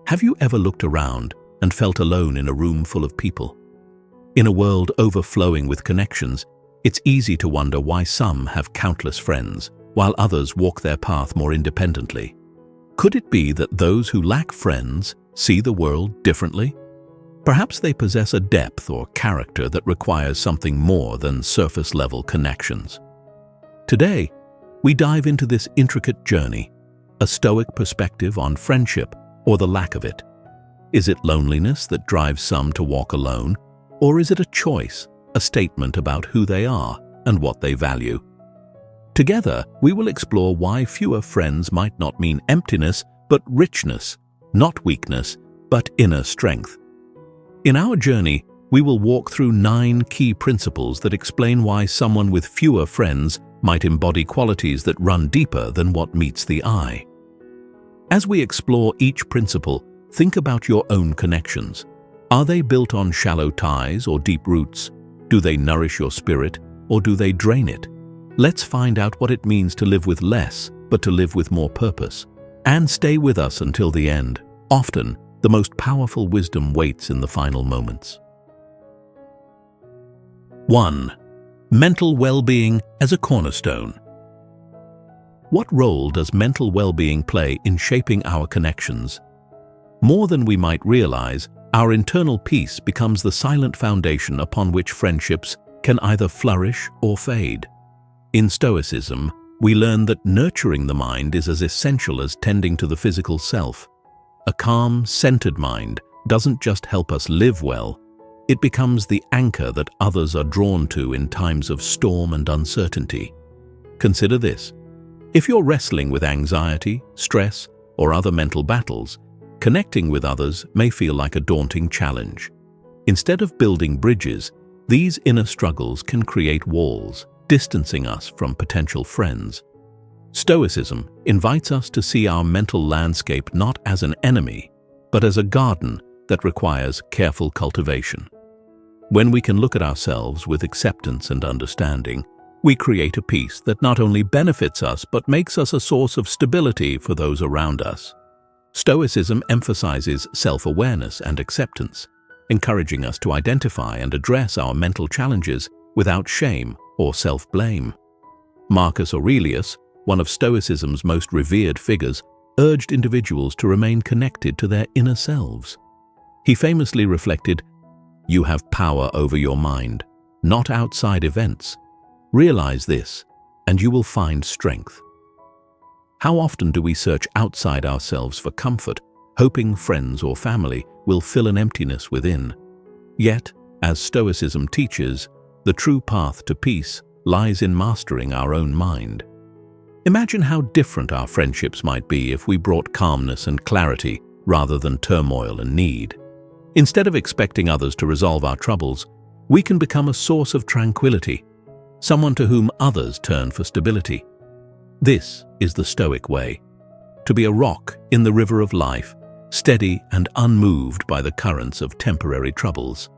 Have you ever looked around and felt alone in a room full of people? In a world overflowing with connections, it's easy to wonder why some have countless friends, while others walk their path more independently. Could it be that those who lack friends see the world differently? Perhaps they possess a depth or character that requires something more than surface-level connections. Today, we dive into this intricate journey, a Stoic perspective on friendship or the lack of it. Is it loneliness that drives some to walk alone, or is it a choice, a statement about who they are and what they value? Together, we will explore why fewer friends might not mean emptiness, but richness, not weakness, but inner strength. In our journey, we will walk through 9 key principles that explain why someone with fewer friends might embody qualities that run deeper than what meets the eye. As we explore each principle, think about your own connections. Are they built on shallow ties or deep roots? Do they nourish your spirit, or do they drain it? Let's find out what it means to live with less, but to live with more purpose. And stay with us until the end. Often, the most powerful wisdom waits in the final moments. 1. Mental well-being as a cornerstone. What role does mental well-being play in shaping our connections? More than we might realize, our internal peace becomes the silent foundation upon which friendships can either flourish or fade. In Stoicism, we learn that nurturing the mind is as essential as tending to the physical self. A calm, centered mind doesn't just help us live well, it becomes the anchor that others are drawn to in times of storm and uncertainty. Consider this. If you're wrestling with anxiety, stress, or other mental battles, connecting with others may feel like a daunting challenge. Instead of building bridges, these inner struggles can create walls, distancing us from potential friends. Stoicism invites us to see our mental landscape not as an enemy, but as a garden that requires careful cultivation. When we can look at ourselves with acceptance and understanding, we create a peace that not only benefits us but makes us a source of stability for those around us. Stoicism emphasizes self-awareness and acceptance, encouraging us to identify and address our mental challenges without shame or self-blame. Marcus Aurelius, one of Stoicism's most revered figures, urged individuals to remain connected to their inner selves. He famously reflected, "You have power over your mind, not outside events. Realize this, and you will find strength." How often do we search outside ourselves for comfort, hoping friends or family will fill an emptiness within? Yet, as Stoicism teaches, the true path to peace lies in mastering our own mind. Imagine how different our friendships might be if we brought calmness and clarity rather than turmoil and need. Instead of expecting others to resolve our troubles, we can become a source of tranquility, someone to whom others turn for stability. This is the Stoic way, to be a rock in the river of life, steady and unmoved by the currents of temporary troubles.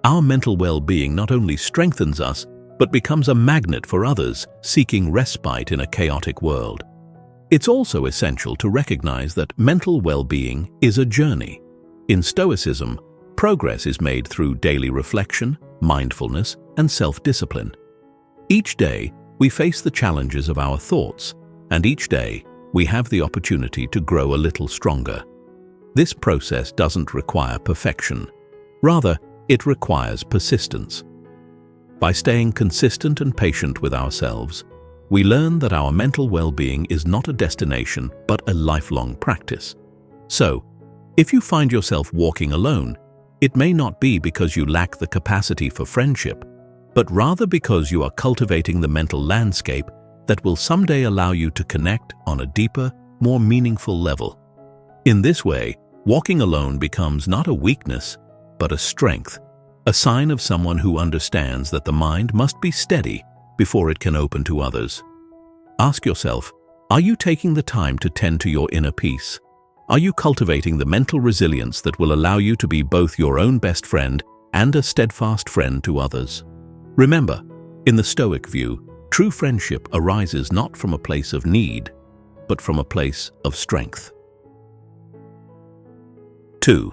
Our mental well-being not only strengthens us, but becomes a magnet for others seeking respite in a chaotic world. It's also essential to recognize that mental well-being is a journey. In Stoicism, progress is made through daily reflection, mindfulness, and self-discipline. Each day, we face the challenges of our thoughts, and each day, we have the opportunity to grow a little stronger. This process doesn't require perfection. Rather, it requires persistence. By staying consistent and patient with ourselves, we learn that our mental well-being is not a destination but a lifelong practice. So, if you find yourself walking alone, it may not be because you lack the capacity for friendship, but rather because you are cultivating the mental landscape that will someday allow you to connect on a deeper, more meaningful level. In this way, walking alone becomes not a weakness, but a strength, a sign of someone who understands that the mind must be steady before it can open to others. Ask yourself, are you taking the time to tend to your inner peace? Are you cultivating the mental resilience that will allow you to be both your own best friend and a steadfast friend to others? Remember, in the Stoic view, true friendship arises not from a place of need, but from a place of strength. 2.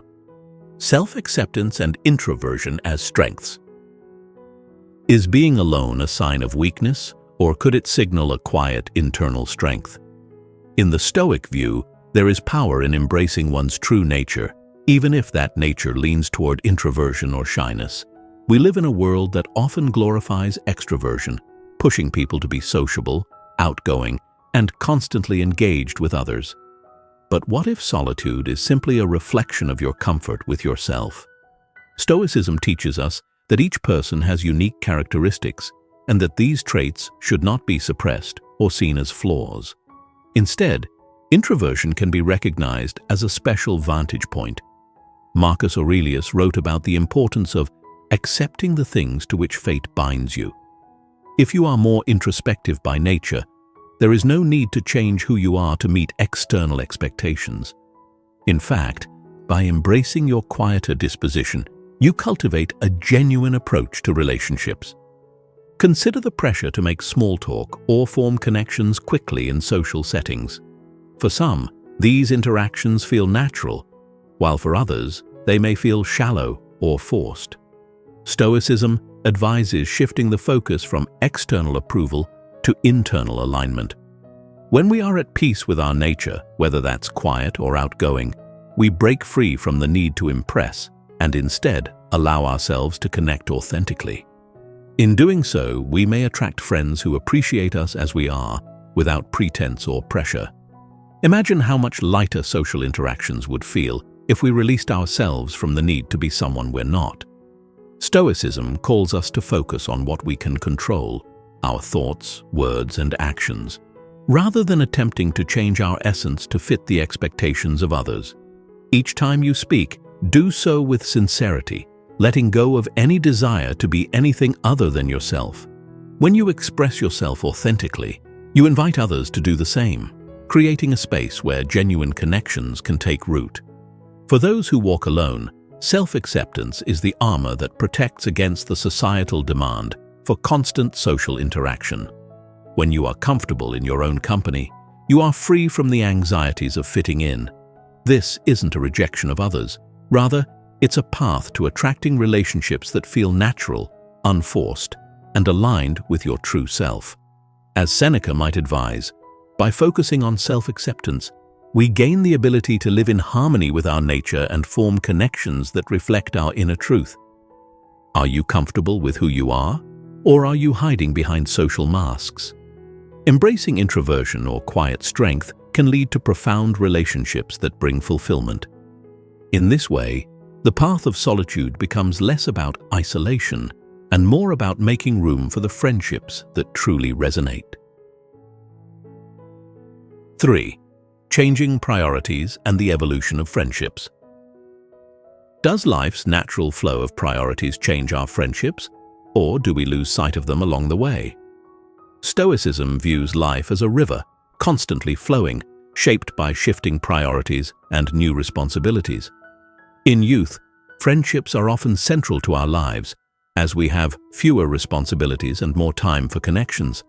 Self-acceptance and introversion as strengths. Is being alone a sign of weakness, or could it signal a quiet internal strength? In the Stoic view, there is power in embracing one's true nature, even if that nature leans toward introversion or shyness. We live in a world that often glorifies extroversion, pushing people to be sociable, outgoing, and constantly engaged with others. But what if solitude is simply a reflection of your comfort with yourself? Stoicism teaches us that each person has unique characteristics and that these traits should not be suppressed or seen as flaws. Instead, introversion can be recognized as a special vantage point. Marcus Aurelius wrote about the importance of accepting the things to which fate binds you. If you are more introspective by nature, there is no need to change who you are to meet external expectations. In fact, by embracing your quieter disposition, you cultivate a genuine approach to relationships. Consider the pressure to make small talk or form connections quickly in social settings. For some, these interactions feel natural, while for others, they may feel shallow or forced. Stoicism advises shifting the focus from external approval to internal alignment. When we are at peace with our nature, whether that's quiet or outgoing, we break free from the need to impress and instead allow ourselves to connect authentically. In doing so, we may attract friends who appreciate us as we are, without pretense or pressure. Imagine how much lighter social interactions would feel if we released ourselves from the need to be someone we're not. Stoicism calls us to focus on what we can control, our thoughts, words, and actions, rather than attempting to change our essence to fit the expectations of others. Each time you speak, do so with sincerity, letting go of any desire to be anything other than yourself. When you express yourself authentically, you invite others to do the same, creating a space where genuine connections can take root. For those who walk alone, self-acceptance is the armor that protects against the societal demand for constant social interaction. When you are comfortable in your own company, you are free from the anxieties of fitting in. This isn't a rejection of others. Rather, it's a path to attracting relationships that feel natural, unforced, and aligned with your true self. As Seneca might advise, by focusing on self-acceptance, we gain the ability to live in harmony with our nature and form connections that reflect our inner truth. Are you comfortable with who you are, or are you hiding behind social masks? Embracing introversion or quiet strength can lead to profound relationships that bring fulfillment. In this way, the path of solitude becomes less about isolation and more about making room for the friendships that truly resonate. 3. Changing priorities and the evolution of friendships. Does life's natural flow of priorities change our friendships, or do we lose sight of them along the way? Stoicism views life as a river, constantly flowing, shaped by shifting priorities and new responsibilities. In youth, friendships are often central to our lives, as we have fewer responsibilities and more time for connections.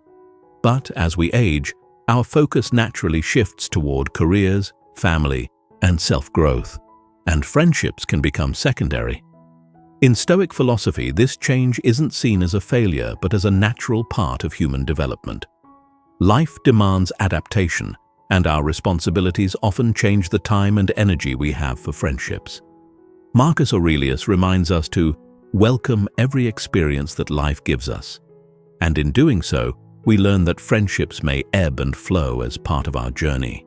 But as we age, our focus naturally shifts toward careers, family, and self-growth, and friendships can become secondary. In Stoic philosophy, this change isn't seen as a failure but as a natural part of human development. Life demands adaptation, and our responsibilities often change the time and energy we have for friendships. Marcus Aurelius reminds us to welcome every experience that life gives us, and in doing so, we learn that friendships may ebb and flow as part of our journey.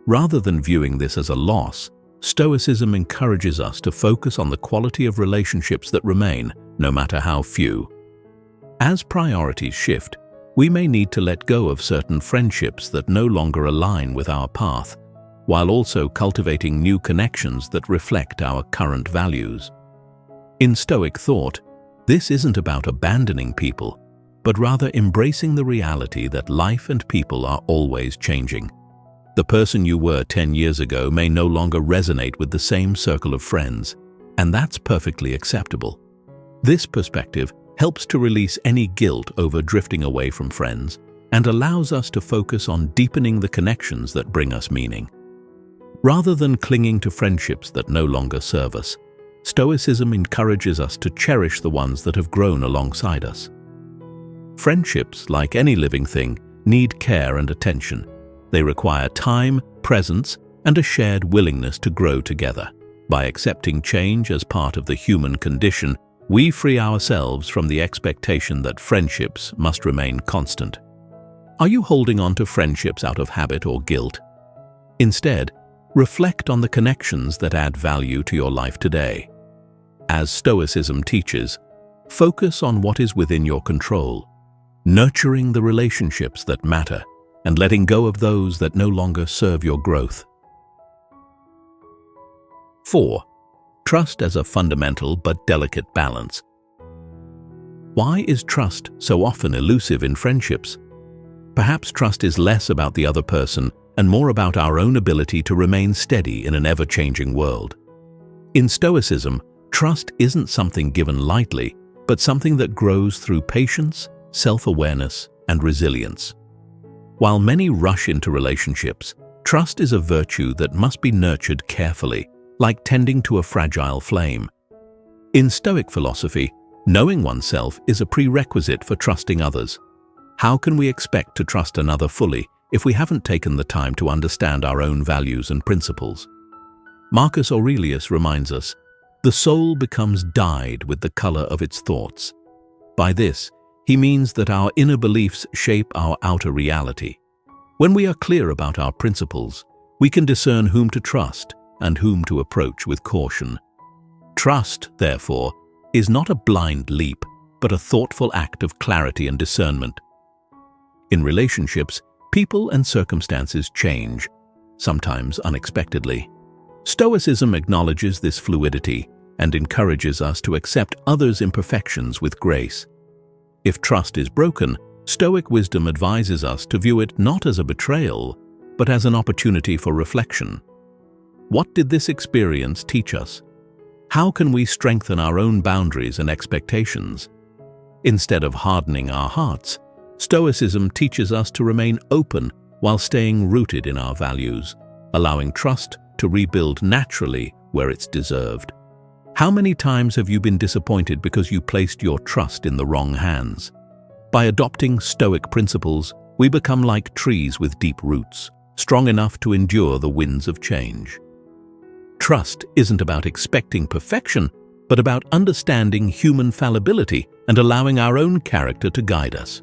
Rather than viewing this as a loss, Stoicism encourages us to focus on the quality of relationships that remain, no matter how few. As priorities shift, we may need to let go of certain friendships that no longer align with our path, while also cultivating new connections that reflect our current values. In Stoic thought, this isn't about abandoning people, but rather embracing the reality that life and people are always changing. The person you were 10 years ago may no longer resonate with the same circle of friends, and that's perfectly acceptable. This perspective helps to release any guilt over drifting away from friends and allows us to focus on deepening the connections that bring us meaning. Rather than clinging to friendships that no longer serve us, Stoicism encourages us to cherish the ones that have grown alongside us. Friendships, like any living thing, need care and attention. They require time, presence, and a shared willingness to grow together. By accepting change as part of the human condition, we free ourselves from the expectation that friendships must remain constant. Are you holding on to friendships out of habit or guilt? Instead, reflect on the connections that add value to your life today. As Stoicism teaches, focus on what is within your control, nurturing the relationships that matter and letting go of those that no longer serve your growth. 4. Trust as a fundamental but delicate balance. Why is trust so often elusive in friendships? Perhaps trust is less about the other person and more about our own ability to remain steady in an ever-changing world. In Stoicism, trust isn't something given lightly, but something that grows through patience, self-awareness, and resilience. While many rush into relationships, trust is a virtue that must be nurtured carefully, like tending to a fragile flame. In Stoic philosophy, knowing oneself is a prerequisite for trusting others. How can we expect to trust another fully if we haven't taken the time to understand our own values and principles? Marcus Aurelius reminds us, "The soul becomes dyed with the color of its thoughts." By this, he means that our inner beliefs shape our outer reality. When we are clear about our principles, we can discern whom to trust and whom to approach with caution. Trust, therefore, is not a blind leap, but a thoughtful act of clarity and discernment. In relationships, people and circumstances change, sometimes unexpectedly. Stoicism acknowledges this fluidity and encourages us to accept others' imperfections with grace. If trust is broken, Stoic wisdom advises us to view it not as a betrayal, but as an opportunity for reflection. What did this experience teach us? How can we strengthen our own boundaries and expectations? Instead of hardening our hearts, Stoicism teaches us to remain open while staying rooted in our values, allowing trust to rebuild naturally where it's deserved. How many times have you been disappointed because you placed your trust in the wrong hands? By adopting Stoic principles, we become like trees with deep roots, strong enough to endure the winds of change. Trust isn't about expecting perfection, but about understanding human fallibility and allowing our own character to guide us.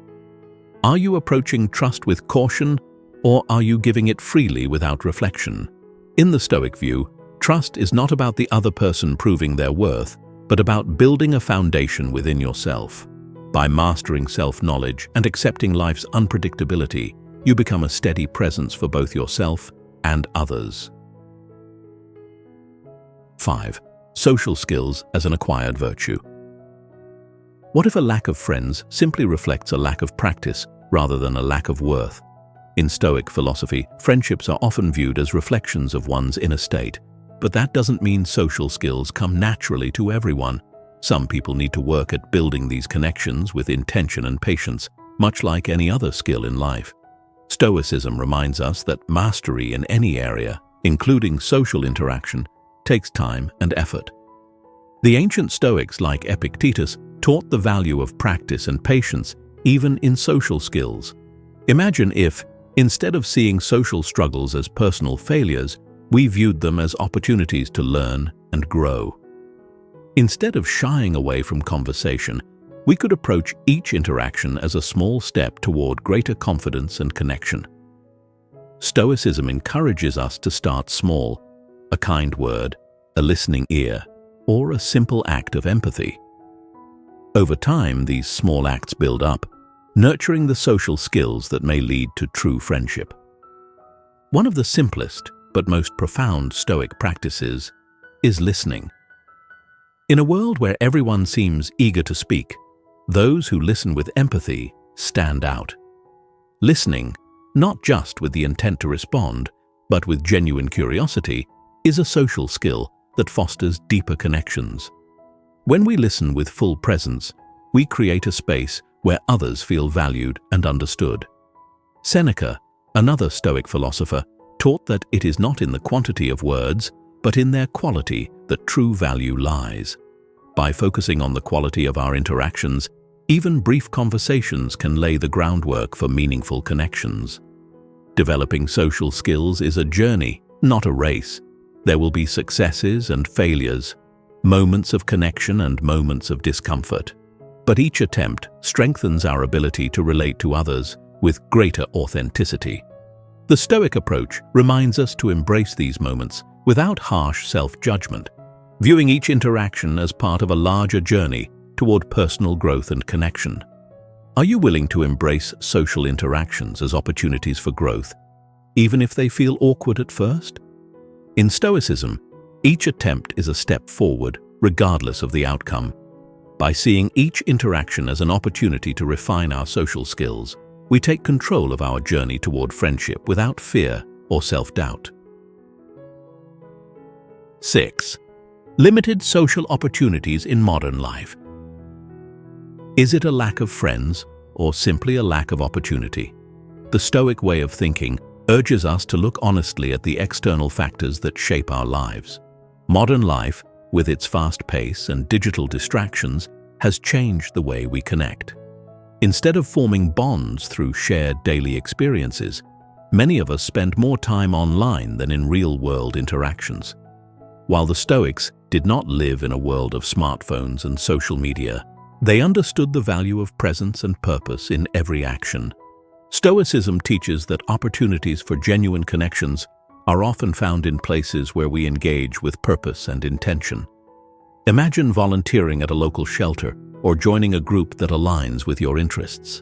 Are you approaching trust with caution, or are you giving it freely without reflection? In the Stoic view, trust is not about the other person proving their worth, but about building a foundation within yourself. By mastering self-knowledge and accepting life's unpredictability, you become a steady presence for both yourself and others. 5. Social skills as an acquired virtue. What if a lack of friends simply reflects a lack of practice rather than a lack of worth? In Stoic philosophy, friendships are often viewed as reflections of one's inner state, but that doesn't mean social skills come naturally to everyone. Some people need to work at building these connections with intention and patience, much like any other skill in life. Stoicism reminds us that mastery in any area, including social interaction, takes time and effort. The ancient Stoics like Epictetus taught the value of practice and patience even in social skills. Imagine if, instead of seeing social struggles as personal failures, we viewed them as opportunities to learn and grow. Instead of shying away from conversation, we could approach each interaction as a small step toward greater confidence and connection. Stoicism encourages us to start small, a kind word, a listening ear, or a simple act of empathy. Over time, these small acts build up, nurturing the social skills that may lead to true friendship. One of the simplest but most profound Stoic practices is listening. In a world where everyone seems eager to speak, those who listen with empathy stand out. Listening, not just with the intent to respond, but with genuine curiosity, is a social skill that fosters deeper connections. When we listen with full presence, we create a space where others feel valued and understood. Seneca, another Stoic philosopher, taught that it is not in the quantity of words, but in their quality that true value lies. By focusing on the quality of our interactions, even brief conversations can lay the groundwork for meaningful connections. Developing social skills is a journey, not a race. There will be successes and failures, moments of connection and moments of discomfort. But each attempt strengthens our ability to relate to others with greater authenticity. The Stoic approach reminds us to embrace these moments without harsh self-judgment, viewing each interaction as part of a larger journey toward personal growth and connection. Are you willing to embrace social interactions as opportunities for growth, even if they feel awkward at first? In Stoicism, each attempt is a step forward, regardless of the outcome. By seeing each interaction as an opportunity to refine our social skills, we take control of our journey toward friendship without fear or self-doubt. 6. Limited social opportunities in modern life. Is it a lack of friends or simply a lack of opportunity? The Stoic way of thinking urges us to look honestly at the external factors that shape our lives. Modern life, with its fast pace and digital distractions, has changed the way we connect. Instead of forming bonds through shared daily experiences, many of us spend more time online than in real-world interactions. While the Stoics did not live in a world of smartphones and social media, they understood the value of presence and purpose in every action. Stoicism teaches that opportunities for genuine connections are often found in places where we engage with purpose and intention. Imagine volunteering at a local shelter or joining a group that aligns with your interests.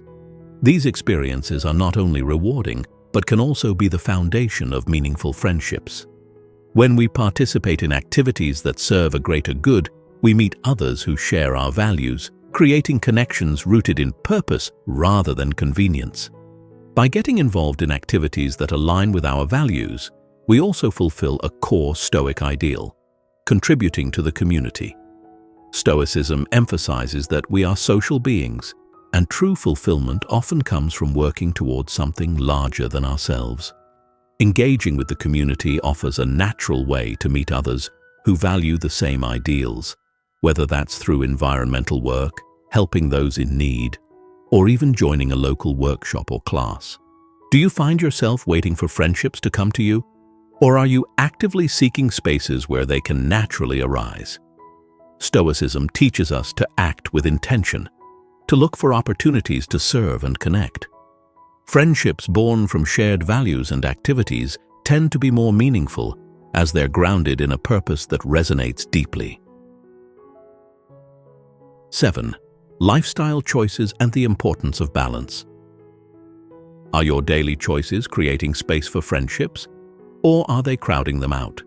These experiences are not only rewarding, but can also be the foundation of meaningful friendships. When we participate in activities that serve a greater good, we meet others who share our values, creating connections rooted in purpose rather than convenience. By getting involved in activities that align with our values, we also fulfill a core Stoic ideal, contributing to the community. Stoicism emphasizes that we are social beings, and true fulfillment often comes from working towards something larger than ourselves. Engaging with the community offers a natural way to meet others who value the same ideals, whether that's through environmental work, helping those in need, or even joining a local workshop or class. Do you find yourself waiting for friendships to come to you? Or are you actively seeking spaces where they can naturally arise? Stoicism teaches us to act with intention, to look for opportunities to serve and connect. Friendships born from shared values and activities tend to be more meaningful as they're grounded in a purpose that resonates deeply. 7. Lifestyle choices and the importance of balance. Are your daily choices creating space for friendships, or are they crowding them out?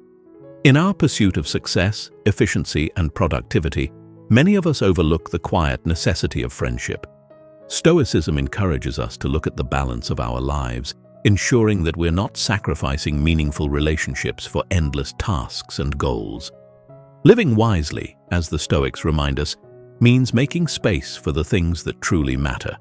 In our pursuit of success, efficiency, and productivity, many of us overlook the quiet necessity of friendship. Stoicism encourages us to look at the balance of our lives, ensuring that we're not sacrificing meaningful relationships for endless tasks and goals. Living wisely, as the Stoics remind us, means making space for the things that truly matter.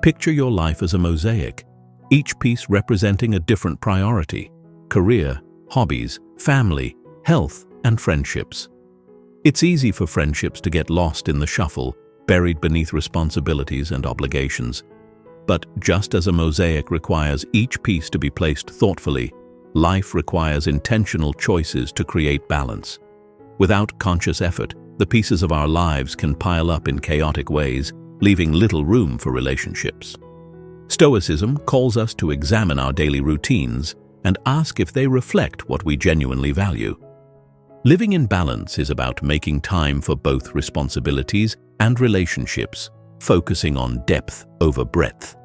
Picture your life as a mosaic, each piece representing a different priority: career, hobbies, family, health, and friendships. It's easy for friendships to get lost in the shuffle, buried beneath responsibilities and obligations. But just as a mosaic requires each piece to be placed thoughtfully, life requires intentional choices to create balance. Without conscious effort, the pieces of our lives can pile up in chaotic ways, leaving little room for relationships. Stoicism calls us to examine our daily routines and ask if they reflect what we genuinely value. Living in balance is about making time for both responsibilities and relationships, focusing on depth over breadth.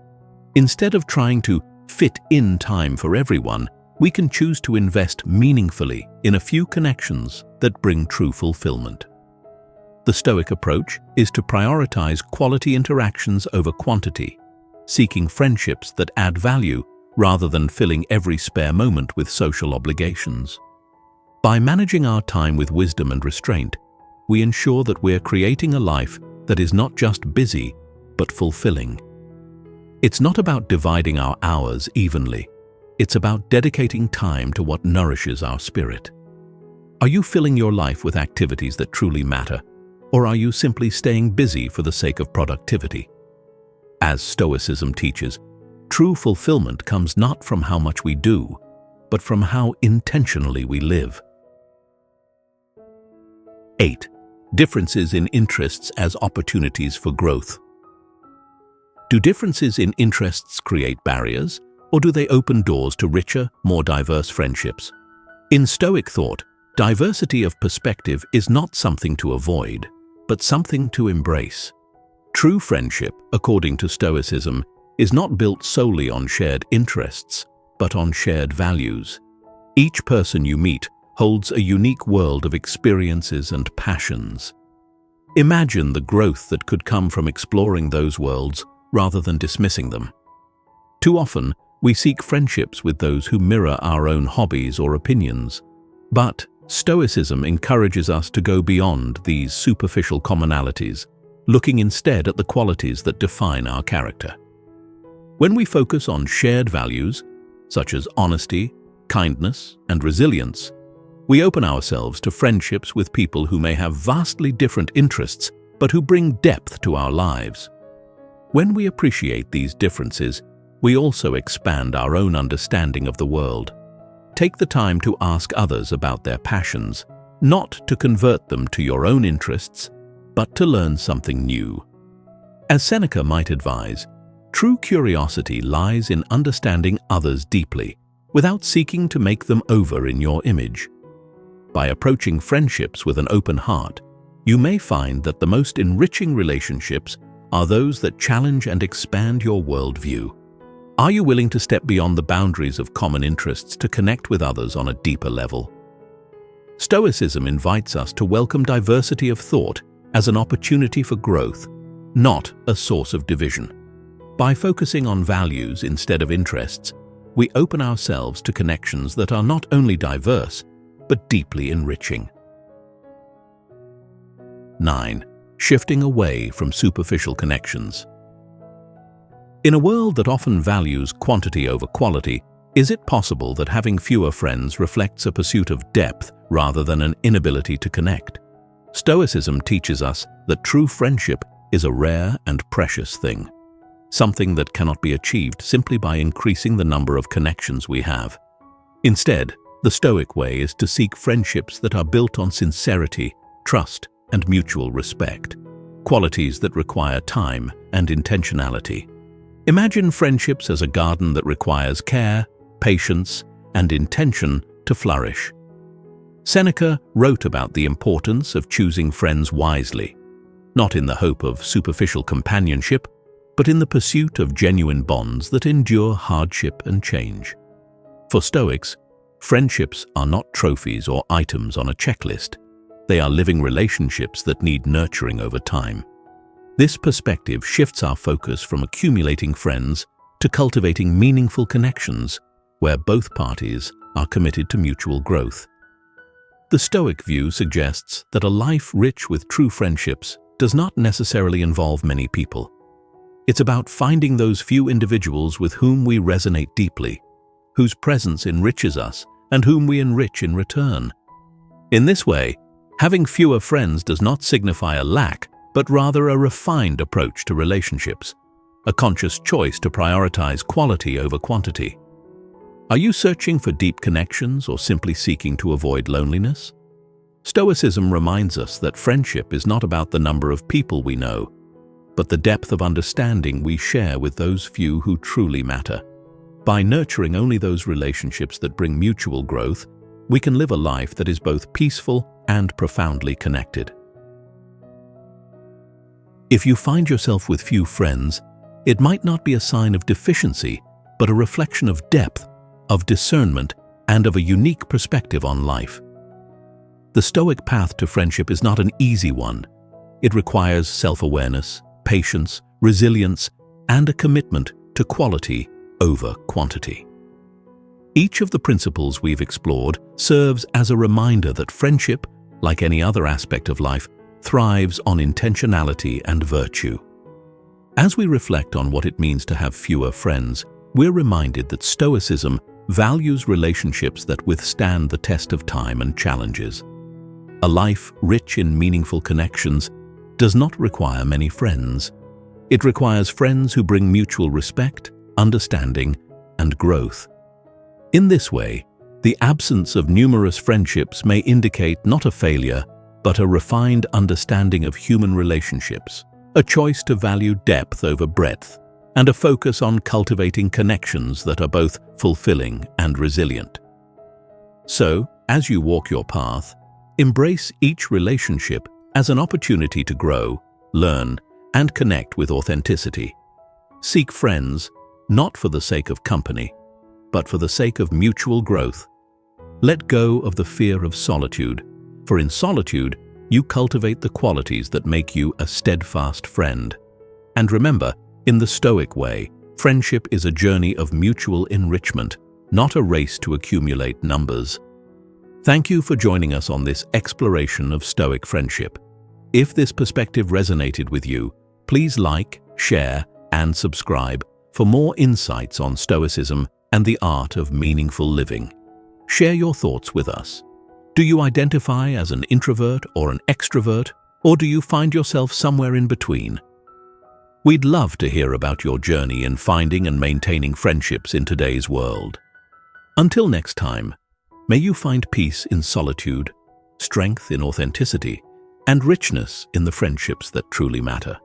Instead of trying to fit in time for everyone, we can choose to invest meaningfully in a few connections that bring true fulfillment. The Stoic approach is to prioritize quality interactions over quantity, seeking friendships that add value rather than filling every spare moment with social obligations. By managing our time with wisdom and restraint, we ensure that we're creating a life that is not just busy, but fulfilling. It's not about dividing our hours evenly, it's about dedicating time to what nourishes our spirit. Are you filling your life with activities that truly matter, or are you simply staying busy for the sake of productivity? As Stoicism teaches, true fulfillment comes not from how much we do, but from how intentionally we live. 8. Differences in interests as opportunities for growth. Do differences in interests create barriers, or do they open doors to richer, more diverse friendships? In Stoic thought, diversity of perspective is not something to avoid, but something to embrace. True friendship, according to Stoicism, is not built solely on shared interests, but on shared values. Each person you meet holds a unique world of experiences and passions. Imagine the growth that could come from exploring those worlds rather than dismissing them. Too often, we seek friendships with those who mirror our own hobbies or opinions. But Stoicism encourages us to go beyond these superficial commonalities, looking instead at the qualities that define our character. When we focus on shared values, such as honesty, kindness, and resilience, we open ourselves to friendships with people who may have vastly different interests, but who bring depth to our lives. When we appreciate these differences, we also expand our own understanding of the world. Take the time to ask others about their passions, not to convert them to your own interests, but to learn something new. As Seneca might advise, true curiosity lies in understanding others deeply, without seeking to make them over in your image. By approaching friendships with an open heart, you may find that the most enriching relationships are those that challenge and expand your worldview. Are you willing to step beyond the boundaries of common interests to connect with others on a deeper level? Stoicism invites us to welcome diversity of thought as an opportunity for growth, not a source of division. By focusing on values instead of interests, we open ourselves to connections that are not only diverse, but deeply enriching. 9. Shifting away from superficial connections. In a world that often values quantity over quality, is it possible that having fewer friends reflects a pursuit of depth rather than an inability to connect? Stoicism teaches us that true friendship is a rare and precious thing, something that cannot be achieved simply by increasing the number of connections we have. Instead, the Stoic way is to seek friendships that are built on sincerity, trust, and mutual respect, qualities that require time and intentionality. Imagine friendships as a garden that requires care, patience, and intention to flourish. Seneca wrote about the importance of choosing friends wisely, not in the hope of superficial companionship, but in the pursuit of genuine bonds that endure hardship and change. For Stoics, friendships are not trophies or items on a checklist. They are living relationships that need nurturing over time. This perspective shifts our focus from accumulating friends to cultivating meaningful connections where both parties are committed to mutual growth. The Stoic view suggests that a life rich with true friendships does not necessarily involve many people. It's about finding those few individuals with whom we resonate deeply, whose presence enriches us, and whom we enrich in return. In this way, having fewer friends does not signify a lack, but rather a refined approach to relationships, a conscious choice to prioritize quality over quantity. Are you searching for deep connections or simply seeking to avoid loneliness? Stoicism reminds us that friendship is not about the number of people we know, but the depth of understanding we share with those few who truly matter. By nurturing only those relationships that bring mutual growth, we can live a life that is both peaceful and profoundly connected. If you find yourself with few friends, it might not be a sign of deficiency, but a reflection of depth, of discernment, and of a unique perspective on life. The Stoic path to friendship is not an easy one. It requires self-awareness, patience, resilience, and a commitment to quality over quantity. Each of the principles we've explored serves as a reminder that friendship, like any other aspect of life, thrives on intentionality and virtue. As we reflect on what it means to have fewer friends, we're reminded that Stoicism values relationships that withstand the test of time and challenges. A life rich in meaningful connections does not require many friends. It requires friends who bring mutual respect, understanding, and growth. In this way, the absence of numerous friendships may indicate not a failure, but a refined understanding of human relationships, a choice to value depth over breadth, and a focus on cultivating connections that are both fulfilling and resilient. So, as you walk your path, embrace each relationship as an opportunity to grow, learn, and connect with authenticity. Seek friends, not for the sake of company, but for the sake of mutual growth. Let go of the fear of solitude, for in solitude, you cultivate the qualities that make you a steadfast friend. And remember, in the Stoic way, friendship is a journey of mutual enrichment, not a race to accumulate numbers. Thank you for joining us on this exploration of Stoic friendship. If this perspective resonated with you, please like, share, and subscribe for more insights on Stoicism and the art of meaningful living. Share your thoughts with us. Do you identify as an introvert or an extrovert, or do you find yourself somewhere in between? We'd love to hear about your journey in finding and maintaining friendships in today's world. Until next time, may you find peace in solitude, strength in authenticity, and richness in the friendships that truly matter.